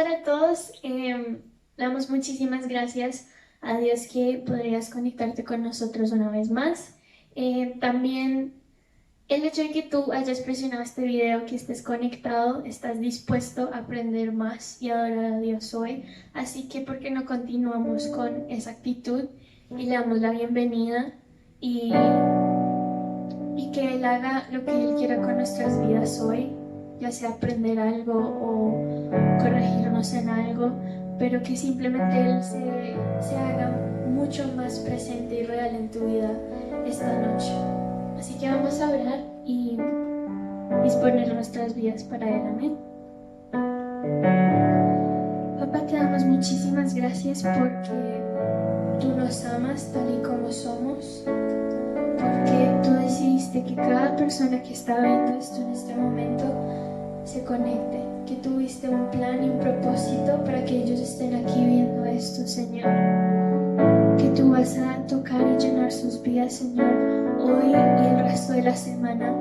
para todos. Damos muchísimas gracias a Dios que podrías conectarte con nosotros una vez más. También el hecho de que tú hayas presionado este video, que estés conectado, estás dispuesto a aprender más y adorar a Dios hoy. Así que, ¿por qué no continuamos con esa actitud y le damos la bienvenida y, y que Él haga lo que Él quiera con nuestras vidas hoy, ya sea aprender algo o corregirnos en algo, pero que simplemente Él se haga mucho más presente y real en tu vida esta noche. Así que vamos a orar y disponer nuestras vidas para Él. Amén. Papá, te damos muchísimas gracias porque tú nos amas tal y como somos, porque tú decidiste que cada persona que está viendo esto en este momento se conecte, que tuviste un plan y un propósito para que ellos estén aquí viendo esto, Señor, que tú vas a tocar y llenar sus vidas, Señor, hoy y el resto de la semana.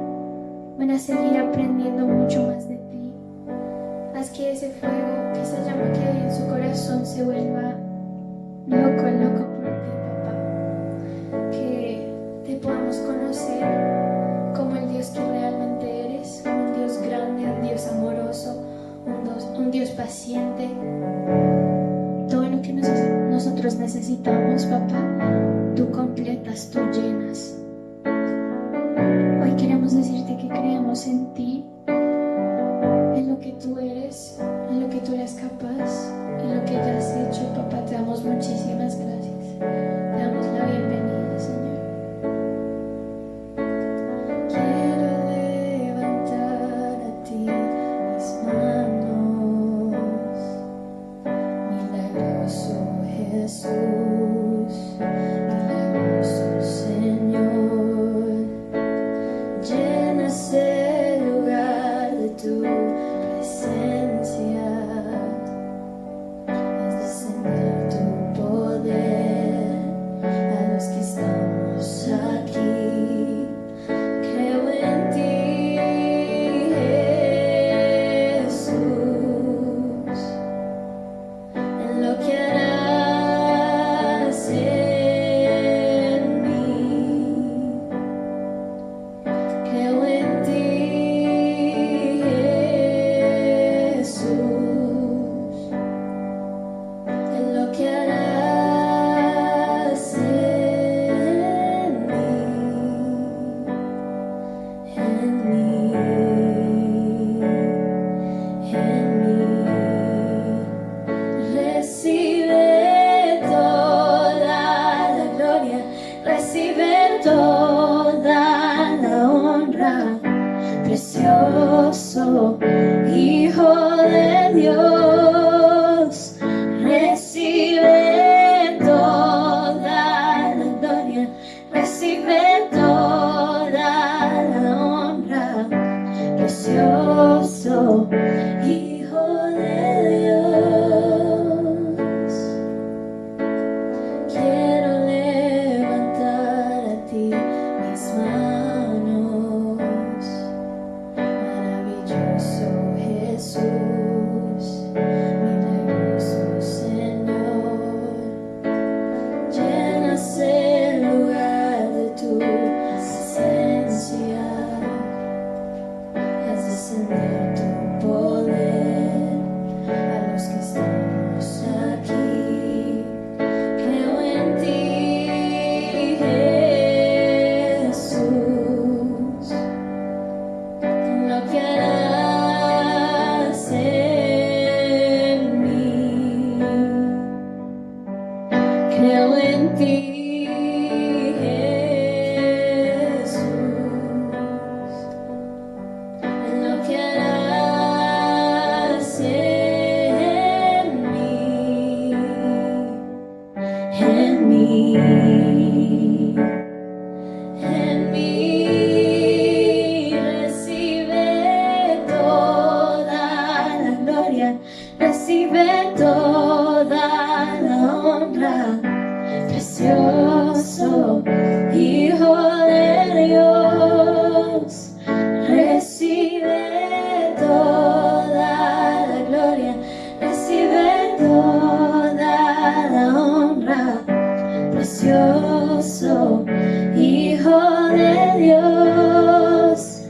Van a seguir aprendiendo mucho más de ti. Haz que ese fuego, que esa llama que hay en su corazón se vuelva loco por ti, papá. Que te podamos conocer como el Dios que realmente eres, como un Dios grande, un Dios amoroso, un Dios paciente. Todo lo que nosotros necesitamos, papá, tú completas, tú llenas. Hoy queremos decirte que creemos en ti, en lo que tú eres, en lo que tú eres capaz, en lo que ya has hecho. Papá, te damos muchísimas gracias. Te damos la bienvenida, Señor. Quiero levantar a ti mis manos, milagroso Jesús, milagroso Señor. Llenas el lugar de tu presencia, haz descender tu poder a los que estamos aquí. Creo en ti, Jesús, en lo que harás en mí. Creo en ti, Jesús, en lo que harás en mí, en mí. Recibe toda la gloria, recibe toda la honra, precioso Hijo de Dios. Recibe toda la gloria, recibe toda la honra, precioso Hijo de Dios. Quiero levantar a ti mis manos, maravilloso Jesús, milagroso Señor. Llenas el lugar de tu presencia, haz descender tu poder a los que estamos aquí. Creo en ti, Jesús, en lo que harás en mí. Creo en ti, Jesús, en lo que harás en mí, en mí, en mí. Recibe toda la gloria, recibe toda la honra, precioso Hijo de Dios. Recibe toda la gloria, recibe precioso Hijo de Dios.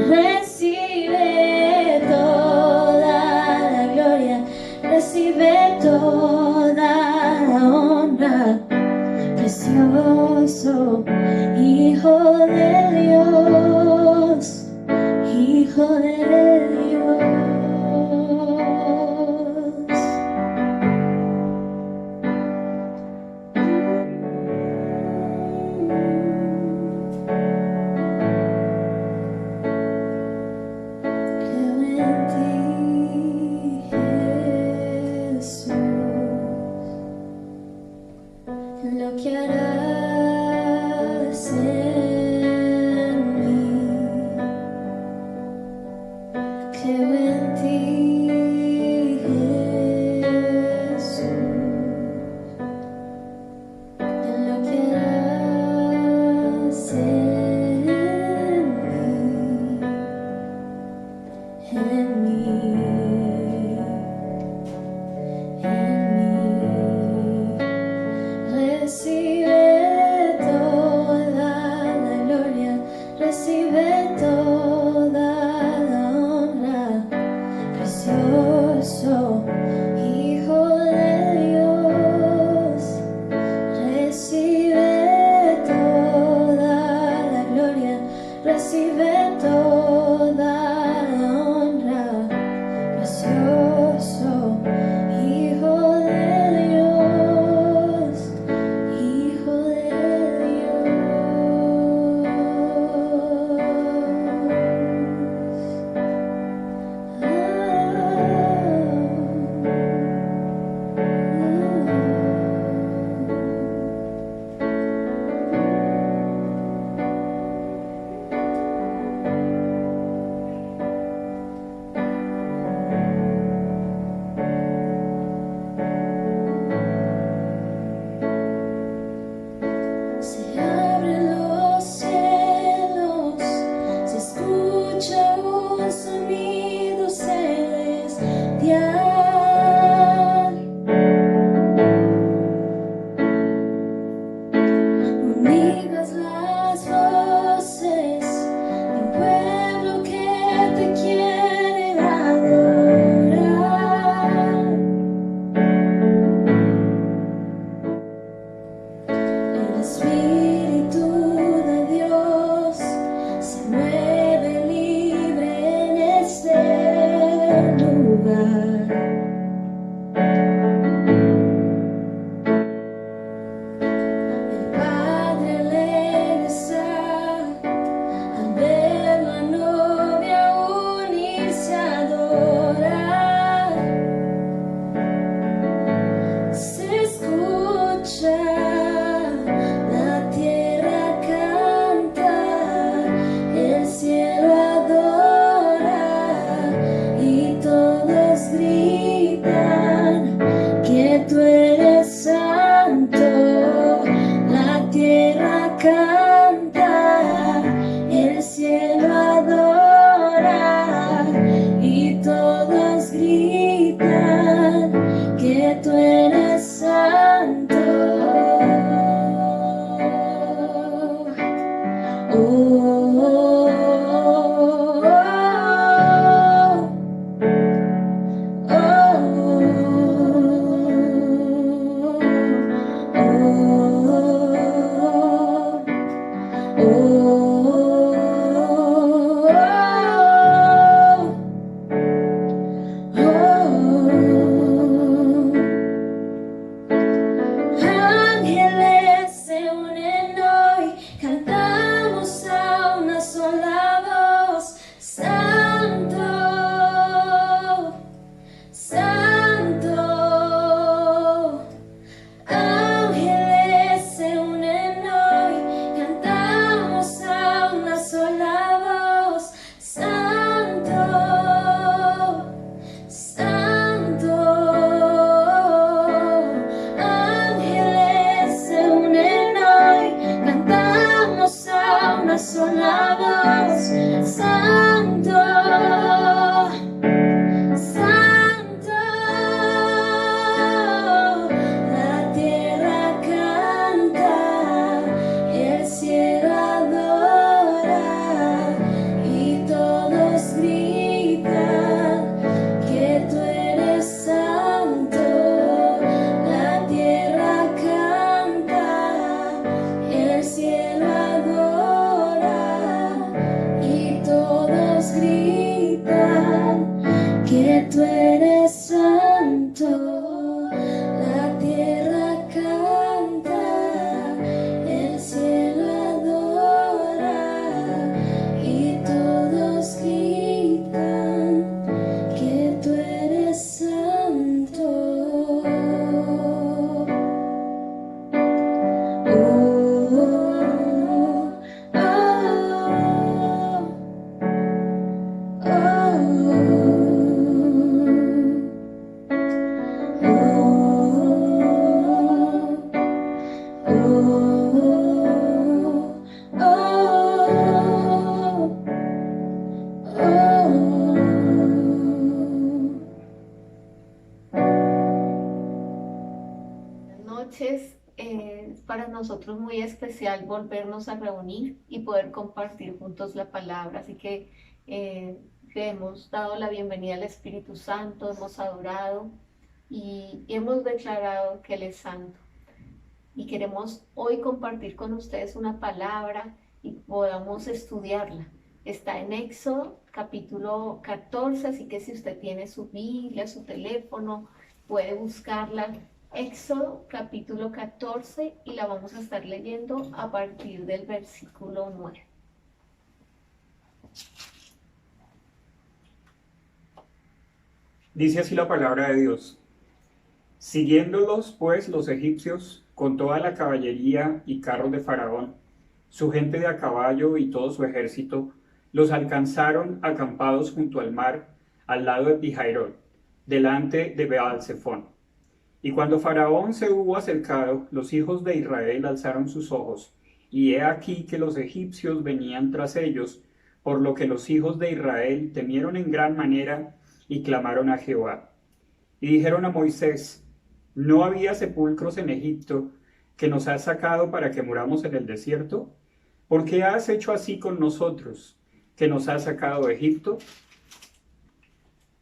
Recibe toda la gloria, recibe toda la honra. Precioso Hijo de Dios, Hijo de Dios. Creo en ti, Jesús, en lo que harás en mí. Creo en ti, Jesús, en lo que harás en mí, Recibe toda la gloria, recibe toda la honra. Precioso Hijo de Dios, recibe toda la gloria, recibe toda la honra. Precioso Hijo de Dios, Hijo de Dios. Se abren los cielos, se escucha un sonido celestial. Unidas las voces de un pueblo que te quiere adorar. El Espíritu de Dios se mueve libre en este lugar. El Padre alegre está al ver la novia unirse a adorar. Se escucha, la tierra canta, el cielo adora y todos gritan que tú eres santo. La tierra canta, el cielo adora y todos gritan que tú eres santo. Oh, oh, Ángeles se unen hoy, cantamos a nosotros muy especial volvernos a reunir y poder compartir juntos la palabra. Así que le hemos dado la bienvenida al Espíritu Santo, hemos adorado y hemos declarado que Él es santo. Y queremos hoy compartir con ustedes una palabra y podamos estudiarla. Está en Éxodo capítulo 14, así que si usted tiene su Biblia, su teléfono, puede buscarla. Éxodo capítulo 14 y la vamos a estar leyendo a partir del versículo 9. Dice así la palabra de Dios. Siguiéndolos pues los egipcios con toda la caballería y carros de Faraón, su gente de a caballo y todo su ejército, los alcanzaron acampados junto al mar, al lado de Pi-Hahirot, delante de Baal-Zephón. Y cuando Faraón se hubo acercado, los hijos de Israel alzaron sus ojos, y he aquí que los egipcios venían tras ellos, por lo que los hijos de Israel temieron en gran manera y clamaron a Jehová. Y dijeron a Moisés: ¿no había sepulcros en Egipto que nos has sacado para que muramos en el desierto? ¿Por qué has hecho así con nosotros, que nos has sacado de Egipto?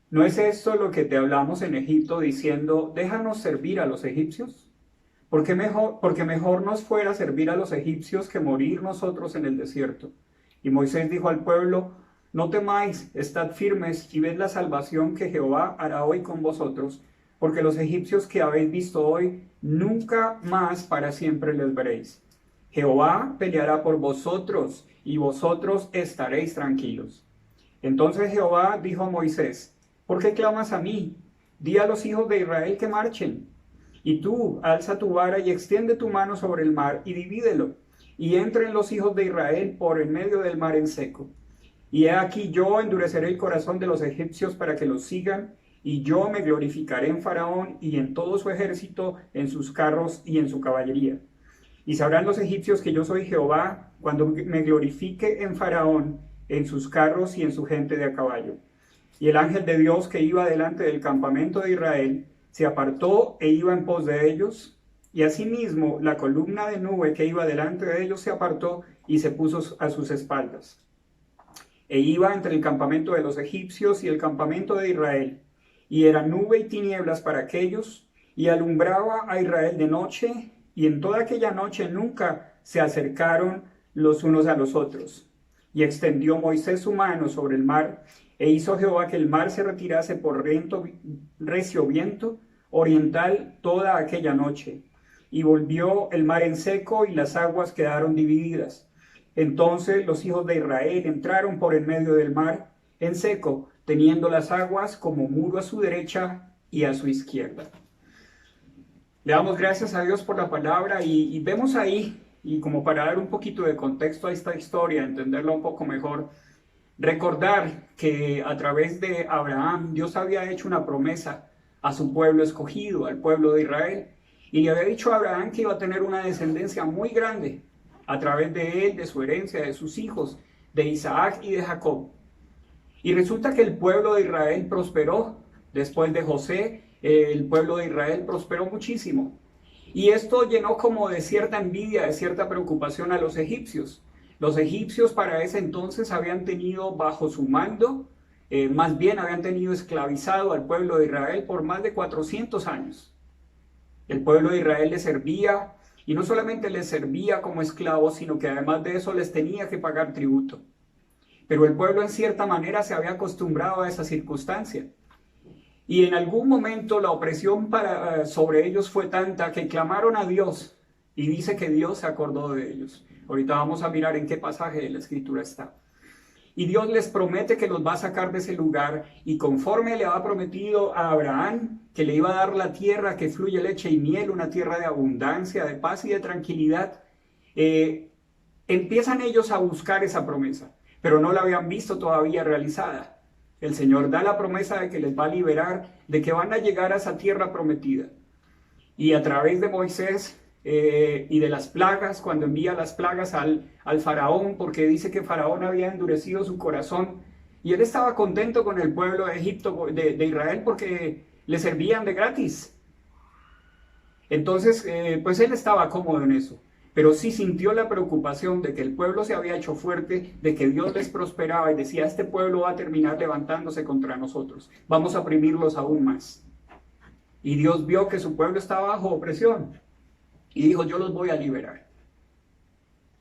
¿No es esto lo que te hablamos en Egipto, diciendo: déjanos servir a los egipcios? Porque mejor nos fuera servir a los egipcios que morir nosotros en el desierto. Y Moisés dijo al pueblo: no temáis, estad firmes y ved la salvación que Jehová hará hoy con vosotros, porque los egipcios que habéis visto hoy, nunca más para siempre les veréis. Jehová peleará por vosotros, y vosotros estaréis tranquilos. Entonces Jehová dijo a Moisés: ¿por qué clamas a mí? Di a los hijos de Israel que marchen. Y tú, alza tu vara y extiende tu mano sobre el mar y divídelo, y entren los hijos de Israel por en medio del mar en seco. Y he aquí yo endureceré el corazón de los egipcios para que los sigan, y yo me glorificaré en Faraón y en todo su ejército, en sus carros y en su caballería. Y sabrán los egipcios que yo soy Jehová, cuando me glorifique en Faraón, en sus carros y en su gente de a caballo. Y el ángel de Dios que iba delante del campamento de Israel se apartó e iba en pos de ellos, y asimismo la columna de nube que iba delante de ellos se apartó y se puso a sus espaldas. E iba entre el campamento de los egipcios y el campamento de Israel, y era nube y tinieblas para aquellos, y alumbraba a Israel de noche, y en toda aquella noche nunca se acercaron los unos a los otros. Y extendió Moisés su mano sobre el mar, e hizo Jehová que el mar se retirase por recio viento oriental toda aquella noche. Y volvió el mar en seco, y las aguas quedaron divididas. Entonces los hijos de Israel entraron por en medio del mar en seco, teniendo las aguas como muro a su derecha y a su izquierda. Le damos gracias a Dios por la palabra y vemos ahí, y como para dar un poquito de contexto a esta historia, entenderla un poco mejor, recordar que a través de Abraham Dios había hecho una promesa a su pueblo escogido, al pueblo de Israel, y le había dicho a Abraham que iba a tener una descendencia muy grande a través de él, de su herencia, de sus hijos, de Isaac y de Jacob. Y resulta que el pueblo de Israel prosperó. Después de José, el pueblo de Israel prosperó muchísimo. Y esto llenó como de cierta envidia, de cierta preocupación a los egipcios. Los egipcios para ese entonces habían tenido bajo su mando, más bien habían tenido esclavizado al pueblo de Israel por más de 400 años. El pueblo de Israel les servía, y no solamente les servía como esclavos, sino que además de eso les tenía que pagar tributo. Pero el pueblo en cierta manera se había acostumbrado a esa circunstancia. Y en algún momento la opresión sobre ellos fue tanta que clamaron a Dios, y dice que Dios se acordó de ellos. Ahorita vamos a mirar en qué pasaje de la escritura está. Y Dios les promete que los va a sacar de ese lugar, y conforme le había prometido a Abraham que le iba a dar la tierra que fluye leche y miel, una tierra de abundancia, de paz y de tranquilidad, empiezan ellos a buscar esa promesa, pero no la habían visto todavía realizada. El Señor da la promesa de que les va a liberar, de que van a llegar a esa tierra prometida. Y a través de Moisés y de las plagas, cuando envía las plagas al faraón, porque dice que faraón había endurecido su corazón, y él estaba contento con el pueblo de Egipto, de Israel, porque le servían de gratis. Entonces, pues él estaba cómodo en eso. pero sí sintió la preocupación de que el pueblo se había hecho fuerte, de que Dios les prosperaba y decía, este pueblo va a terminar levantándose contra nosotros, vamos a oprimirlos aún más. Y Dios vio que su pueblo estaba bajo opresión y dijo, yo los voy a liberar.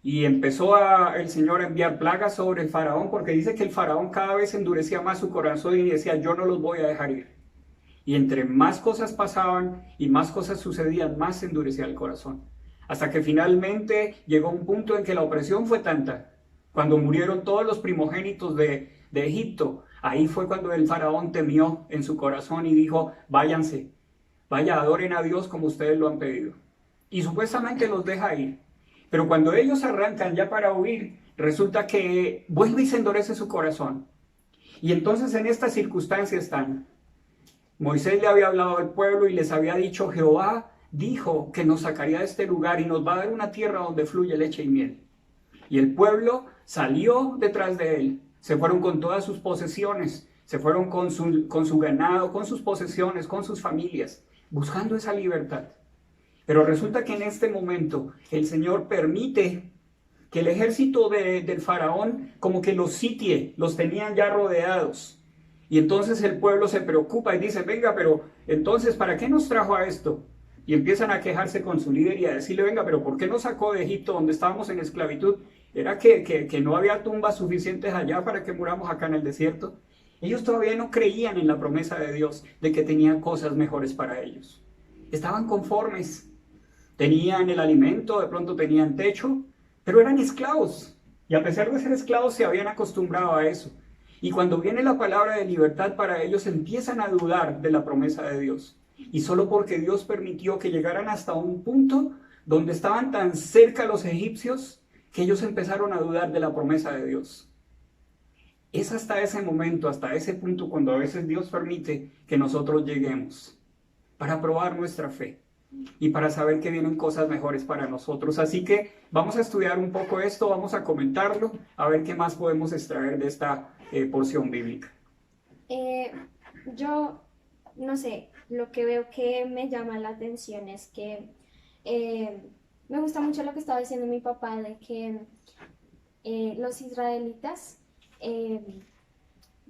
Y empezó el Señor a enviar plagas sobre el faraón, porque dice que el faraón cada vez endurecía más su corazón y decía, yo no los voy a dejar ir. Y entre más cosas pasaban y más cosas sucedían, más se endurecía el corazón. Hasta que finalmente llegó un punto en que la opresión fue tanta. Cuando murieron todos los primogénitos de Egipto, ahí fue cuando el faraón temió en su corazón y dijo, váyanse, vaya, adoren a Dios como ustedes lo han pedido. Y supuestamente los deja ir. Pero cuando ellos arrancan ya para huir, resulta que vuelve y se endurece su corazón. Y entonces en estas circunstancias están. Moisés le había hablado al pueblo y les había dicho, Jehová dijo que nos sacaría de este lugar y nos va a dar una tierra donde fluye leche y miel. Y el pueblo salió detrás de él, se fueron con todas sus posesiones, se fueron con su ganado, con sus posesiones, con sus familias, buscando esa libertad. Pero resulta que en este momento el Señor permite que el ejército del faraón como que los sitie, los tenían ya rodeados. Y entonces el pueblo se preocupa y dice, venga, pero entonces, ¿para qué nos trajo a esto? Y empiezan a quejarse con su líder y a decirle, venga, pero ¿por qué nos sacó de Egipto donde estábamos en esclavitud? ¿Era que no había tumbas suficientes allá para que muramos acá en el desierto? Ellos todavía no creían en la promesa de Dios de que tenían cosas mejores para ellos. Estaban conformes. Tenían el alimento, de pronto tenían techo, pero eran esclavos. Y a pesar de ser esclavos se habían acostumbrado a eso. Y cuando viene la palabra de libertad para ellos empiezan a dudar de la promesa de Dios. Y solo porque Dios permitió que llegaran hasta un punto donde estaban tan cerca los egipcios que ellos empezaron a dudar de la promesa de Dios. Es hasta ese momento, hasta ese punto cuando a veces Dios permite que nosotros lleguemos para probar nuestra fe y para saber que vienen cosas mejores para nosotros. Así que vamos a estudiar un poco esto, vamos a comentarlo, a ver qué más podemos extraer de esta porción bíblica. Yo, no sé, lo que veo que me llama la atención es que me gusta mucho lo que estaba diciendo mi papá de que los israelitas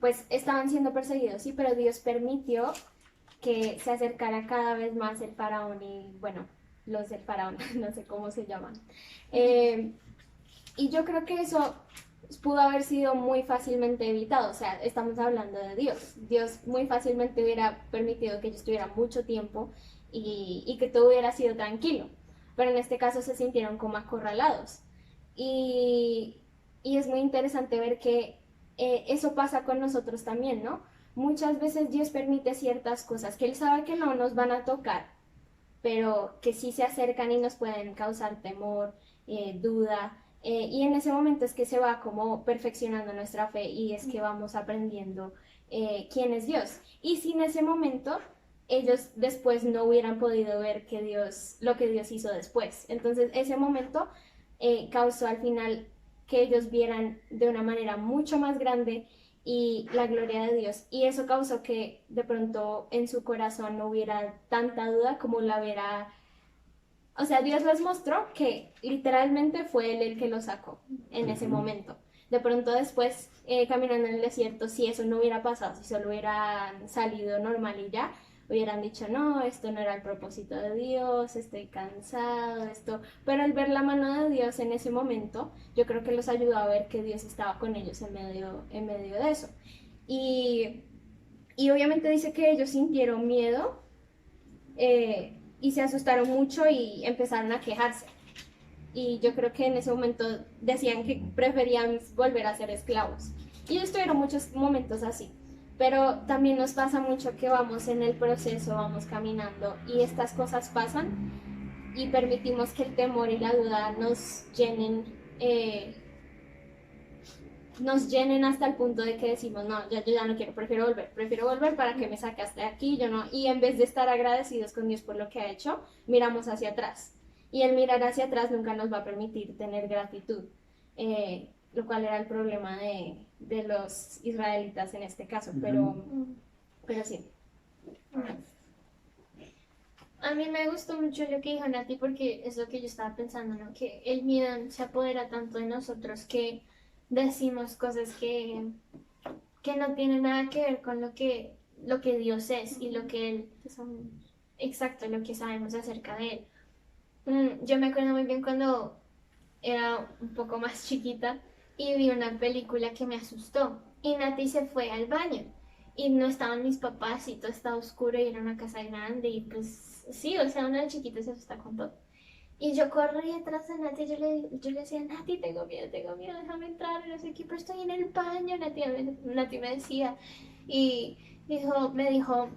pues estaban siendo perseguidos, sí, pero Dios permitió que se acercara cada vez más el faraón y, bueno, los del faraón, no sé cómo se llaman. Y yo creo que eso pudo haber sido muy fácilmente evitado, o sea, estamos hablando de Dios. Dios muy fácilmente hubiera permitido que ellos estuvieran mucho tiempo y que todo hubiera sido tranquilo, pero en este caso se sintieron como acorralados. Y es muy interesante ver que eso pasa con nosotros también, ¿no? Muchas veces Dios permite ciertas cosas que Él sabe que no nos van a tocar, pero que sí se acercan y nos pueden causar temor, duda, y en ese momento es que se va como perfeccionando nuestra fe y es que vamos aprendiendo quién es Dios. Y sin ese momento, ellos después no hubieran podido ver lo que Dios hizo después. Entonces, ese momento causó al final que ellos vieran de una manera mucho más grande y la gloria de Dios. Y eso causó que de pronto en su corazón no hubiera tanta duda como la verá. O sea, Dios les mostró que literalmente fue Él el que lo sacó en ese momento. De pronto después, caminando en el desierto, si eso no hubiera pasado, si solo hubieran salido normal y ya, hubieran dicho, no, esto no era el propósito de Dios, estoy cansado, esto. Pero al ver la mano de Dios en ese momento, yo creo que los ayudó a ver que Dios estaba con ellos en medio de eso. Y obviamente dice que ellos sintieron miedo y se asustaron mucho y empezaron a quejarse. Y yo creo que en ese momento decían que preferían volver a ser esclavos. Y ellos tuvieron muchos momentos así. Pero también nos pasa mucho que vamos en el proceso, vamos caminando y estas cosas pasan y permitimos que el temor y la duda nos llenen hasta el punto de que decimos, no, yo ya no quiero, prefiero volver para que me saque hasta aquí, yo no. Y en vez de estar agradecidos con Dios por lo que ha hecho, miramos hacia atrás. Y el mirar hacia atrás nunca nos va a permitir tener gratitud, lo cual era el problema de los israelitas en este caso, pero sí. A mí me gustó mucho lo que dijo Nati porque es lo que yo estaba pensando, ¿no? Que el miedo se apodera tanto de nosotros que decimos cosas que no tienen nada que ver con lo que Dios es y lo que Él, exacto, lo que sabemos acerca de Él. Yo me acuerdo muy bien cuando era un poco más chiquita y vi una película que me asustó y Nati se fue al baño y no estaban mis papás y todo estaba oscuro y era una casa grande y pues sí, o sea, una chiquita se asusta con todo. Y yo corrí detrás de Nati y yo le decía, Nati, tengo miedo, déjame entrar, no sé qué, pero estoy en el baño, Nati me decía. Y me dijo,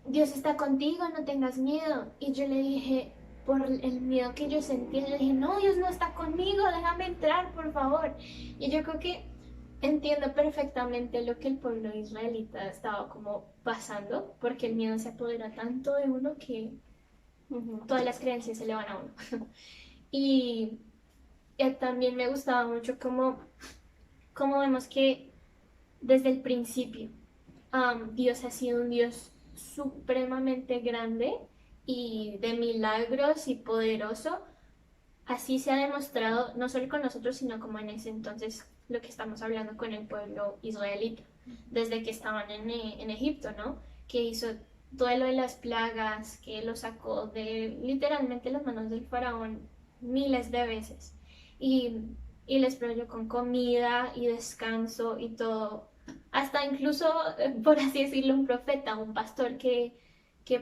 Dios está contigo, no tengas miedo. Y yo le dije, por el miedo que yo sentía, yo dije, no, Dios no está conmigo, déjame entrar, por favor. Y yo creo que entiendo perfectamente lo que el pueblo israelita estaba como pasando, porque el miedo se apodera tanto de uno que todas las creencias se le van a uno. Y también me gustaba mucho cómo vemos que desde el principio Dios ha sido un Dios supremamente grande y de milagros y poderoso. Así se ha demostrado no solo con nosotros, sino como en ese entonces lo que estamos hablando con el pueblo israelita, desde que estaban en Egipto, ¿no? Que hizo todo lo de las plagas, que lo sacó de literalmente las manos del faraón miles de veces y, y les proveyó con comida y descanso y todo, hasta incluso, por así decirlo, un profeta, un pastor que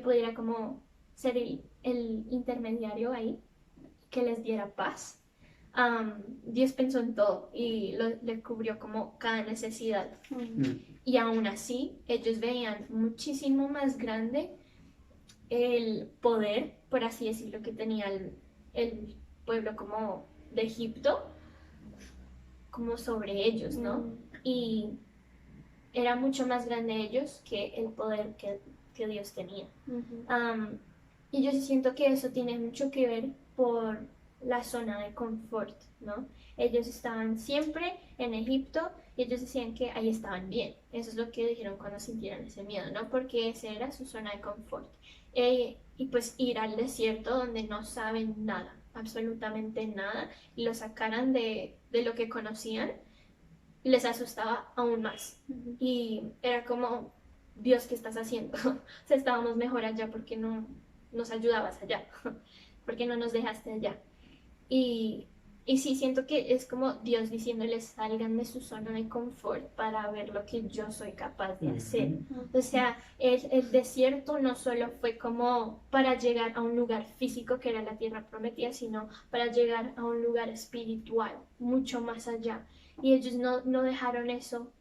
pudiera como ser el intermediario ahí que les diera paz. Dios pensó en todo y le cubrió como cada necesidad. Y aún así, ellos veían muchísimo más grande el poder, por así decirlo, que tenía el pueblo como de Egipto, como sobre ellos, ¿no? Y era mucho más grande ellos que el poder que Dios tenía. Y yo sí siento que eso tiene mucho que ver por la zona de confort, ¿no? Ellos estaban siempre en Egipto y ellos decían que ahí estaban bien. Eso es lo que dijeron cuando sintieron ese miedo, ¿no? Porque esa era su zona de confort. Y pues ir al desierto donde no saben nada, absolutamente nada, y lo sacaran de lo que conocían, les asustaba aún más. Y era como, Dios, ¿qué estás haciendo? O sea, estábamos mejor allá porque no nos ayudabas allá, porque no nos dejaste allá. Y, y sí, siento que es como Dios diciéndoles salgan de su zona de confort para ver lo que yo soy capaz de hacer. O sea, el desierto no solo fue como para llegar a un lugar físico que era la tierra prometida, sino para llegar a un lugar espiritual, mucho más allá. Y ellos no dejaron eso,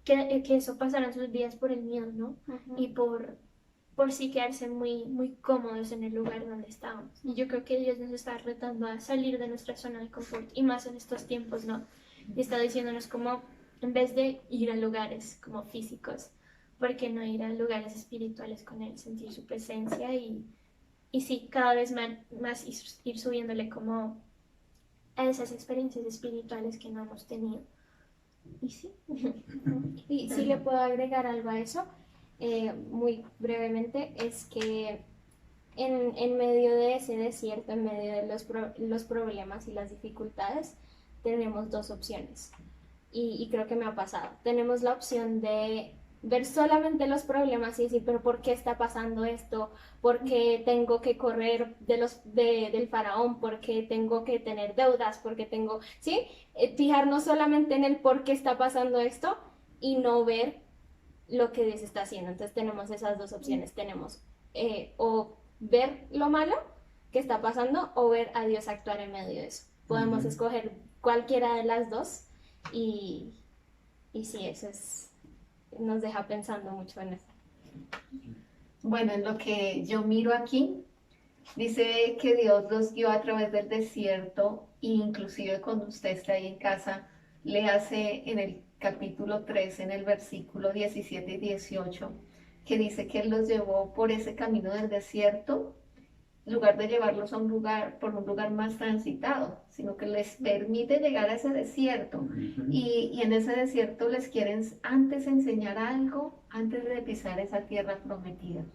que eso pasara en sus vidas por el miedo, ¿no? Y por sí quedarse muy cómodos en el lugar donde estábamos. Y yo creo que Dios nos está retando a salir de nuestra zona de confort, y más en estos tiempos, ¿no? Y está diciéndonos como, en vez de ir a lugares como físicos, ¿por qué no ir a lugares espirituales con Él, sentir su presencia y sí, cada vez más ir subiéndole como a esas experiencias espirituales que no hemos tenido? Y sí. Y si le puedo agregar algo a eso, muy brevemente, es que en medio de ese desierto, en medio de los problemas y las dificultades, tenemos dos opciones. Y creo que me ha pasado. Tenemos la opción de ver solamente los problemas y decir, pero ¿por qué está pasando esto? ¿Por qué tengo que correr del faraón? ¿Por qué tengo que tener deudas? ¿Por qué tengo, sí? Fijarnos solamente en el por qué está pasando esto y no ver lo que Dios está haciendo. Entonces tenemos esas dos opciones. Tenemos o ver lo malo que está pasando o ver a Dios actuar en medio de eso. Podemos escoger cualquiera de las dos y sí, eso nos deja pensando mucho en eso. Bueno, en lo que yo miro aquí, dice que Dios los guió a través del desierto, e inclusive cuando usted está ahí en casa, le hace en el capítulo 3, en el versículo 17 y 18, que dice que Él los llevó por ese camino del desierto, en lugar de llevarlos a por un lugar más transitado, sino que les permite llegar a ese desierto. Y en ese desierto les quieren antes enseñar algo, antes de pisar esa tierra prometida.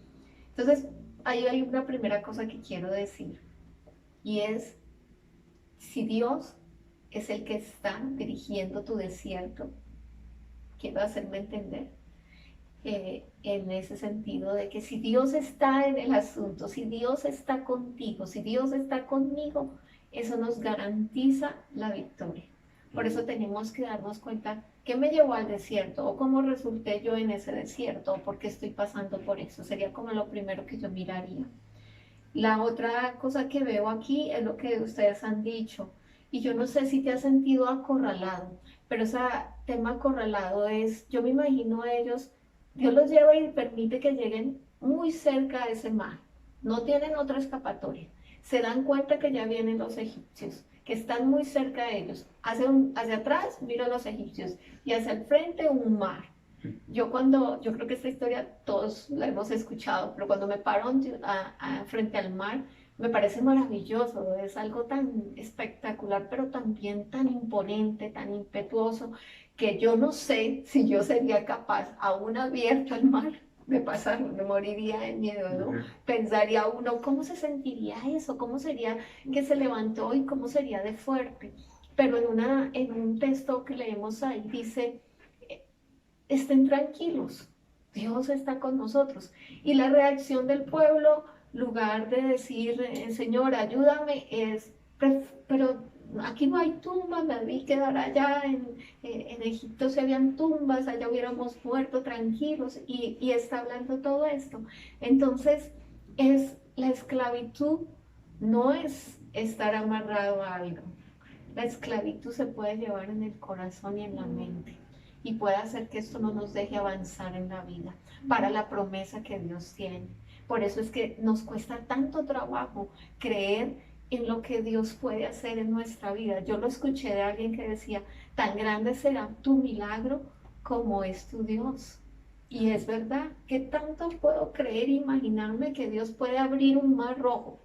Entonces, ahí hay una primera cosa que quiero decir, y es, si Dios es el que está dirigiendo tu desierto, quiero hacerme entender, en ese sentido de que si Dios está en el asunto, si Dios está contigo, si Dios está conmigo, eso nos garantiza la victoria. Por eso tenemos que darnos cuenta qué me llevó al desierto o cómo resulté yo en ese desierto o por qué estoy pasando por eso. Sería como lo primero que yo miraría. La otra cosa que veo aquí es lo que ustedes han dicho. Y yo no sé si te has sentido acorralado, pero ese tema acorralado es, yo me imagino a ellos, Dios los lleva y permite que lleguen muy cerca de ese mar. No tienen otra escapatoria. Se dan cuenta que ya vienen los egipcios, que están muy cerca de ellos. Hacia atrás miran los egipcios y hacia el frente un mar. Yo creo que esta historia todos la hemos escuchado, pero cuando me paro frente al mar, me parece maravilloso, es algo tan espectacular, pero también tan imponente, tan impetuoso, que yo no sé si yo sería capaz, aún abierto el mar, de pasarlo, me moriría de miedo, ¿no? Pensaría uno, ¿cómo se sentiría eso? ¿Cómo sería que se levantó y cómo sería de fuerte? Pero en un texto que leemos ahí dice, estén tranquilos, Dios está con nosotros. Y la reacción del pueblo, lugar de decir, Señor, ayúdame, es, pero aquí no hay tumbas, me vi quedar allá, en Egipto se habían tumbas, allá hubiéramos muerto tranquilos, y está hablando todo esto. Entonces, la esclavitud no es estar amarrado a algo. La esclavitud se puede llevar en el corazón y en la mente, y puede hacer que esto no nos deje avanzar en la vida, para la promesa que Dios tiene. Por eso es que nos cuesta tanto trabajo creer en lo que Dios puede hacer en nuestra vida. Yo lo escuché de alguien que decía, tan grande será tu milagro como es tu Dios. Y es verdad, ¿qué tanto puedo creer e imaginarme que Dios puede abrir un mar rojo?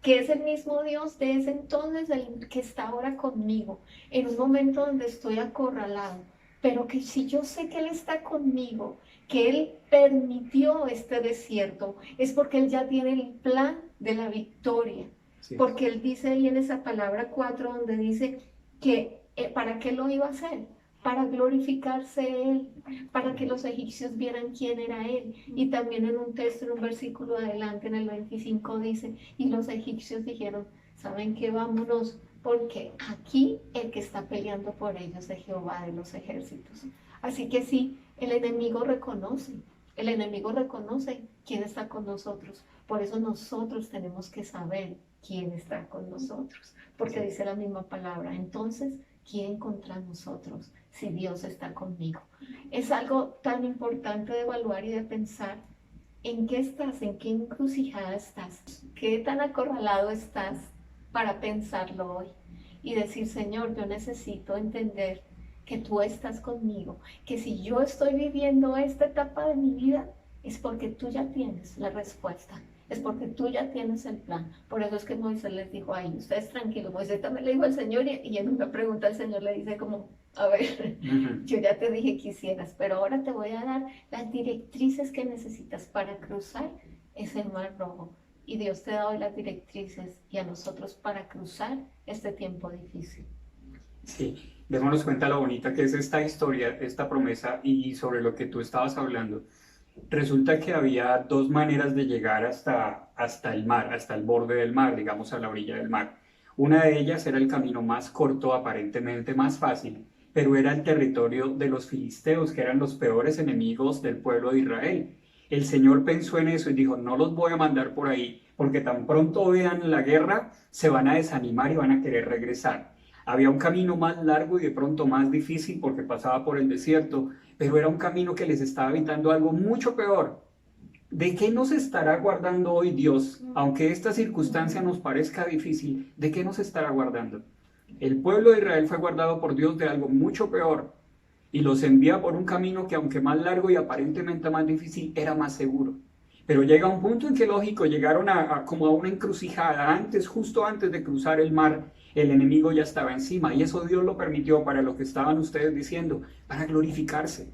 Que es el mismo Dios de ese entonces, el que está ahora conmigo, en un momento donde estoy acorralado. Pero que si yo sé que Él está conmigo, que Él permitió este desierto, es porque Él ya tiene el plan de la victoria. Sí. Porque Él dice ahí en esa palabra 4, donde dice que ¿para qué lo iba a hacer? Para glorificarse Él, para que los egipcios vieran quién era Él. Y también en un texto, en un versículo adelante, en el 25, dice, y los egipcios dijeron, ¿saben qué? Vámonos, porque aquí el que está peleando por ellos es Jehová de los ejércitos. Así que sí, el enemigo reconoce quién está con nosotros. Por eso nosotros tenemos que saber quién está con nosotros, porque dice la misma palabra. Entonces, ¿quién contra nosotros si Dios está conmigo? Es algo tan importante de evaluar y de pensar en qué estás, en qué encrucijada estás, qué tan acorralado estás, para pensarlo hoy y decir, Señor, yo necesito entender que tú estás conmigo, que si yo estoy viviendo esta etapa de mi vida, es porque tú ya tienes la respuesta, es porque tú ya tienes el plan. Por eso es que Moisés les dijo ahí, ustedes tranquilos. Moisés también le dijo al Señor, y en una pregunta el Señor le dice como, a ver, yo ya te dije que hicieras, pero ahora te voy a dar las directrices que necesitas para cruzar ese mar rojo. Y Dios te da hoy las directrices y a nosotros para cruzar este tiempo difícil. Sí, démonos cuenta lo bonita que es esta historia, esta promesa, y sobre lo que tú estabas hablando. Resulta que había dos maneras de llegar hasta el mar, hasta el borde del mar, digamos a la orilla del mar. Una de ellas era el camino más corto, aparentemente más fácil, pero era el territorio de los filisteos, que eran los peores enemigos del pueblo de Israel. El Señor pensó en eso y dijo, no los voy a mandar por ahí, porque tan pronto vean la guerra, se van a desanimar y van a querer regresar. Había un camino más largo y de pronto más difícil porque pasaba por el desierto, pero era un camino que les estaba evitando algo mucho peor. ¿De qué nos estará guardando hoy Dios? Aunque esta circunstancia nos parezca difícil, ¿de qué nos estará guardando? El pueblo de Israel fue guardado por Dios de algo mucho peor, y los envía por un camino que, aunque más largo y aparentemente más difícil, era más seguro. Pero llega un punto en que, lógico, llegaron como a una encrucijada. Justo antes de cruzar el mar, el enemigo ya estaba encima, y eso Dios lo permitió para lo que estaban ustedes diciendo, para glorificarse.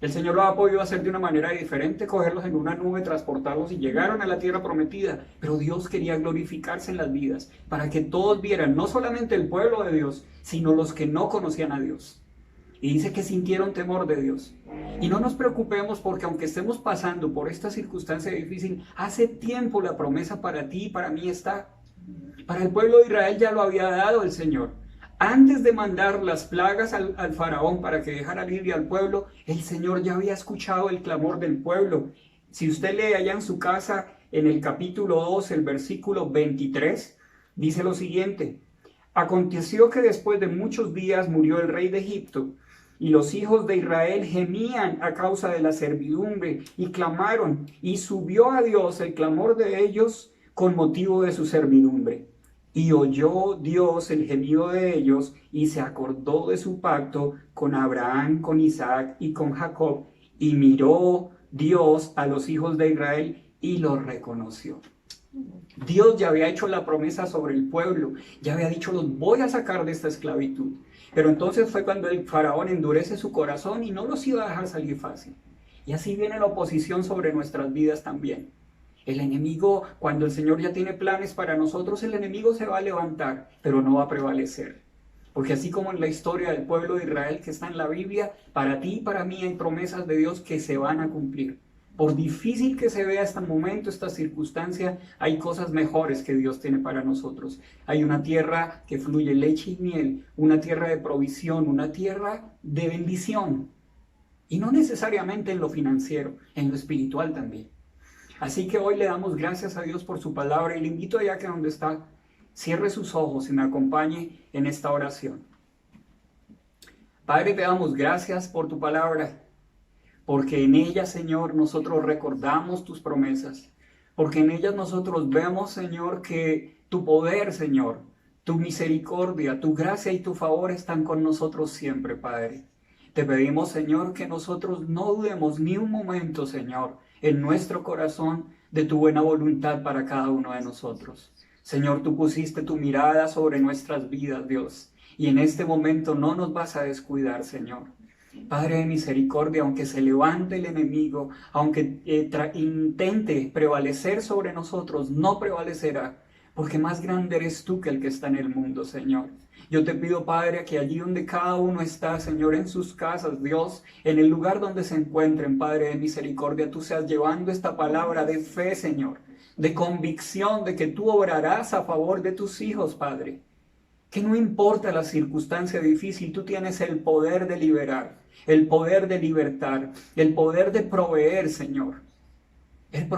El Señor lo ha podido hacer de una manera diferente, cogerlos en una nube, transportarlos y llegaron a la tierra prometida. Pero Dios quería glorificarse en las vidas para que todos vieran, no solamente el pueblo de Dios, sino los que no conocían a Dios. Y dice que sintieron temor de Dios. Y no nos preocupemos porque aunque estemos pasando por esta circunstancia difícil, hace tiempo la promesa para ti y para mí está. Para el pueblo de Israel ya lo había dado el Señor. Antes de mandar las plagas al faraón para que dejara libre al pueblo, el Señor ya había escuchado el clamor del pueblo. Si usted lee allá en su casa, en el capítulo 2, el versículo 23, dice lo siguiente: aconteció que después de muchos días murió el rey de Egipto, y los hijos de Israel gemían a causa de la servidumbre, y clamaron, y subió a Dios el clamor de ellos con motivo de su servidumbre. Y oyó Dios el gemido de ellos, y se acordó de su pacto con Abraham, con Isaac y con Jacob, y miró Dios a los hijos de Israel, y los reconoció. Dios ya había hecho la promesa sobre el pueblo, ya había dicho, los voy a sacar de esta esclavitud. Pero entonces fue cuando el faraón endurece su corazón y no los iba a dejar salir fácil. Y así viene la oposición sobre nuestras vidas también. El enemigo, cuando el Señor ya tiene planes para nosotros, el enemigo se va a levantar, pero no va a prevalecer. Porque así como en la historia del pueblo de Israel que está en la Biblia, para ti y para mí hay promesas de Dios que se van a cumplir. Por difícil que se vea este momento, esta circunstancia, hay cosas mejores que Dios tiene para nosotros. Hay una tierra que fluye leche y miel, una tierra de provisión, una tierra de bendición. Y no necesariamente en lo financiero, en lo espiritual también. Así que hoy le damos gracias a Dios por su palabra y le invito allá que donde está, cierre sus ojos y me acompañe en esta oración. Padre, te damos gracias por tu palabra, porque en ella, Señor, nosotros recordamos tus promesas, porque en ellas nosotros vemos, Señor, que tu poder, Señor, tu misericordia, tu gracia y tu favor están con nosotros siempre, Padre. Te pedimos, Señor, que nosotros no dudemos ni un momento, Señor, en nuestro corazón de tu buena voluntad para cada uno de nosotros. Señor, tú pusiste tu mirada sobre nuestras vidas, Dios, y en este momento no nos vas a descuidar, Señor. Padre de misericordia, aunque se levante el enemigo, aunque intente prevalecer sobre nosotros, no prevalecerá, porque más grande eres tú que el que está en el mundo, Señor. Yo te pido, Padre, que allí donde cada uno está, Señor, en sus casas, Dios, en el lugar donde se encuentren, Padre de misericordia, tú seas llevando esta palabra de fe, Señor, de convicción de que tú obrarás a favor de tus hijos, Padre. Que no importa la circunstancia difícil, tú tienes el poder de liberar, el poder de libertar, el poder de proveer, Señor. El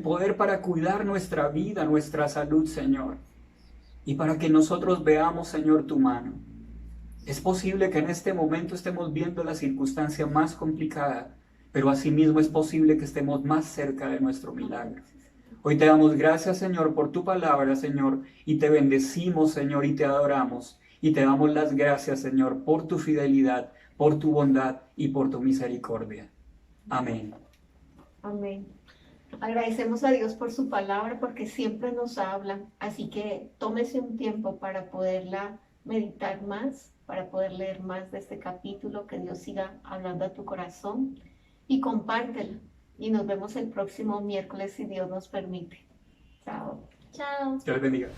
poder para cuidar nuestra vida, nuestra salud, Señor. Y para que nosotros veamos, Señor, tu mano. Es posible que en este momento estemos viendo la circunstancia más complicada, pero asimismo es posible que estemos más cerca de nuestro milagro. Hoy te damos gracias, Señor, por tu palabra, Señor, y te bendecimos, Señor, y te adoramos. Y te damos las gracias, Señor, por tu fidelidad, por tu bondad y por tu misericordia. Amén. Amén. Agradecemos a Dios por su palabra porque siempre nos habla, así que tómese un tiempo para poderla meditar más, para poder leer más de este capítulo, que Dios siga hablando a tu corazón y compártelo. Y nos vemos el próximo miércoles si Dios nos permite. Chao. Chao. Dios les bendiga.